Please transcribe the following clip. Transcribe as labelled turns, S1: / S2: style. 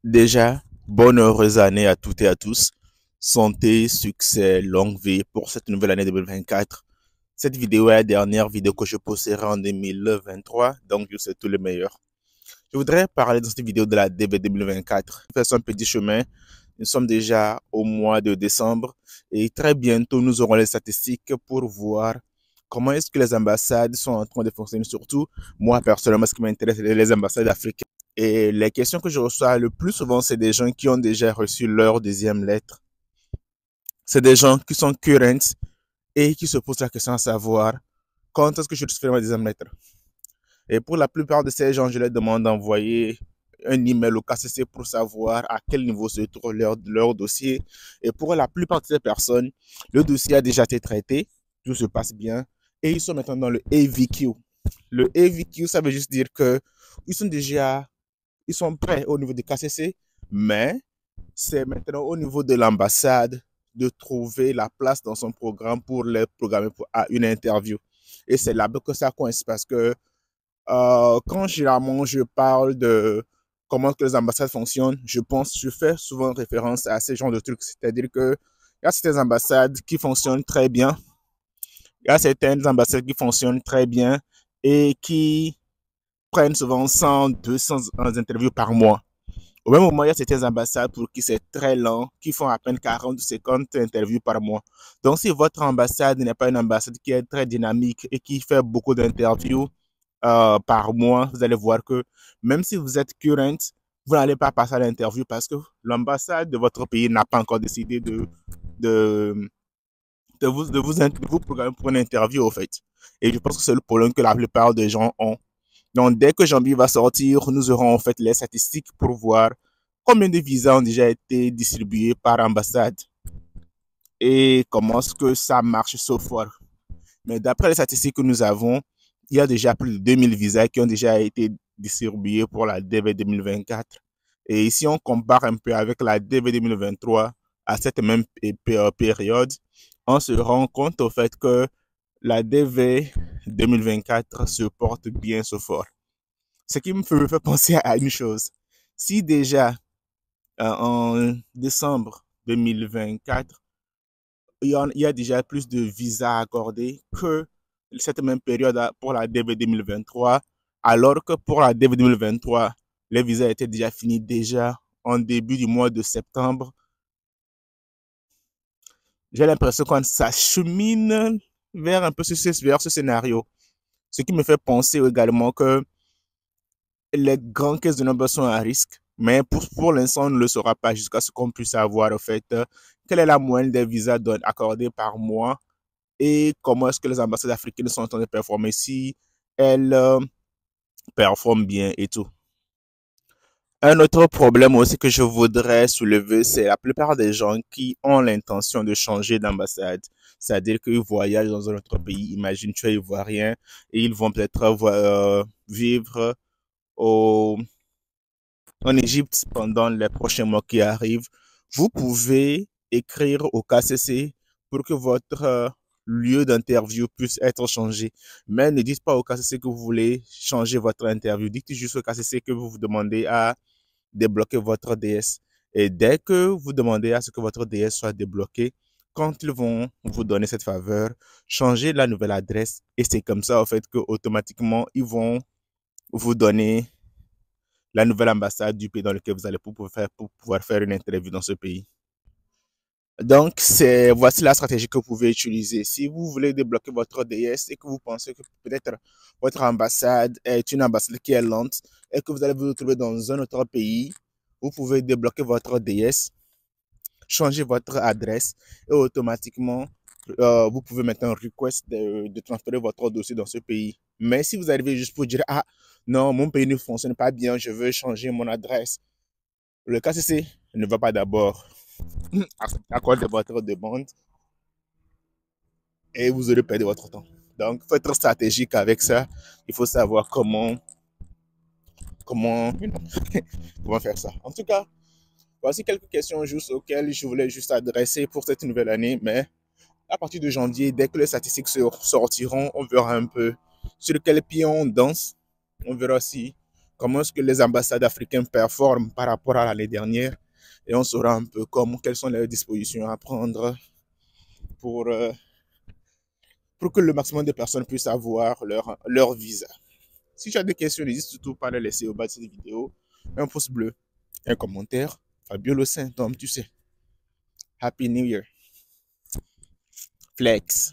S1: Déjà, bonne heureuse année à toutes et à tous. Santé, succès, longue vie pour cette nouvelle année 2024. Cette vidéo est la dernière vidéo que je posterai en 2023, donc je vous souhaite tout le meilleur. Je voudrais parler dans cette vidéo de la DB 2024. Faisons un petit chemin. Nous sommes déjà au mois de décembre et très bientôt nous aurons les statistiques pour voir comment est-ce que les ambassades sont en train de fonctionner. Surtout, moi personnellement, ce qui m'intéresse, c'est les ambassades africaines. Et les questions que je reçois le plus souvent, c'est des gens qui ont déjà reçu leur deuxième lettre. C'est des gens qui sont currents et qui se posent la question à savoir quand est-ce que je reçois ma deuxième lettre. Et pour la plupart de ces gens, je leur demande d'envoyer un email au KCC pour savoir à quel niveau se trouve leur dossier. Et pour la plupart de ces personnes, le dossier a déjà été traité, tout se passe bien, et ils sont maintenant dans le AVQ. Le AVQ, ça veut juste dire que ils sont prêts au niveau du KCC, mais c'est maintenant au niveau de l'ambassade de trouver la place dans son programme pour les programmer à une interview. Et c'est là que ça coince parce que quand généralement je parle de comment que les ambassades fonctionnent, je fais souvent référence à ce genre de trucs. C'est-à-dire que il y a certaines ambassades qui fonctionnent très bien. Il y a certaines ambassades qui fonctionnent très bien et qui prennent souvent 100, 200 interviews par mois. Au même moment, il y a certaines ambassades pour qui c'est très lent, qui font à peine 40 ou 50 interviews par mois. Donc, si votre ambassade n'est pas une ambassade qui est très dynamique et qui fait beaucoup d'interviews par mois, vous allez voir que même si vous êtes current, vous n'allez pas passer à l'interview parce que l'ambassade de votre pays n'a pas encore décidé de, de vous programmer pour une interview, au fait. Et je pense que c'est le problème que la plupart des gens ont. Donc, dès que janvier va sortir, nous aurons en fait les statistiques pour voir combien de visas ont déjà été distribués par ambassade et comment est-ce que ça marche so far. Mais d'après les statistiques que nous avons, il y a déjà plus de 2000 visas qui ont déjà été distribués pour la DV 2024. Et si on compare un peu avec la DV 2023 à cette même période, on se rend compte au fait que la DV 2024 se porte bien so far. Ce qui me fait penser à une chose. Si déjà en décembre 2024, il y a déjà plus de visas accordés que cette même période pour la DV 2023, alors que pour la DV 2023, les visas étaient déjà finis déjà en début du mois de septembre. J'ai l'impression qu'on s'achemine vers un peu vers ce scénario. Ce qui me fait penser également que les grandes caisses de nombre sont à risque, mais pour l'instant, on ne le saura pas jusqu'à ce qu'on puisse savoir, en fait, quelle est la moyenne des visas accordés par mois et comment est-ce que les ambassades africaines sont en train de performer, si elles performent bien et tout. Un autre problème aussi que je voudrais soulever, c'est la plupart des gens qui ont l'intention de changer d'ambassade. C'est-à-dire qu'ils voyagent dans un autre pays. Imagine, tu es ivoirien et ils vont peut-être vivre au, en Égypte pendant les prochains mois qui arrivent. Vous pouvez écrire au KCC pour que votre lieu d'interview puisse être changé. Mais ne dites pas au KCC que vous voulez changer votre interview. Dites juste au KCC que vous vous demandez à débloquer votre DS. Et dès que vous demandez à ce que votre DS soit débloqué, quand ils vont vous donner cette faveur, changez la nouvelle adresse. Et c'est comme ça, en fait, que automatiquement, ils vont vous donner la nouvelle ambassade du pays dans lequel vous allez pour pouvoir faire une interview dans ce pays. Donc, voici la stratégie que vous pouvez utiliser. Si vous voulez débloquer votre DS et que vous pensez que peut-être votre ambassade est une ambassade qui est lente et que vous allez vous retrouver dans un autre pays, vous pouvez débloquer votre DS, changer votre adresse et automatiquement, vous pouvez maintenant request de transférer votre dossier dans ce pays. Mais si vous arrivez juste pour dire, ah, non, mon pays ne fonctionne pas bien, je veux changer mon adresse, le KCC ne va pas d'abord accorder votre demande et vous aurez perdu votre temps. Donc, il faut être stratégique avec ça. Il faut savoir comment, comment faire ça. En tout cas, voici quelques questions juste auxquelles je voulais juste adresser pour cette nouvelle année. Mais à partir de janvier, dès que les statistiques sortiront, on verra un peu sur quel pied on danse. On verra si comment est-ce que les ambassades africaines performent par rapport à l'année dernière et on saura un peu quelles sont les dispositions à prendre pour, euh, pour que le maximum de personnes puissent avoir leur visa. Si tu as des questions, n'hésite surtout pas à les laisser au bas de cette vidéo. Un pouce bleu, un commentaire. Fabio Le Saint-Homme, tu sais. Happy New Year. Flex.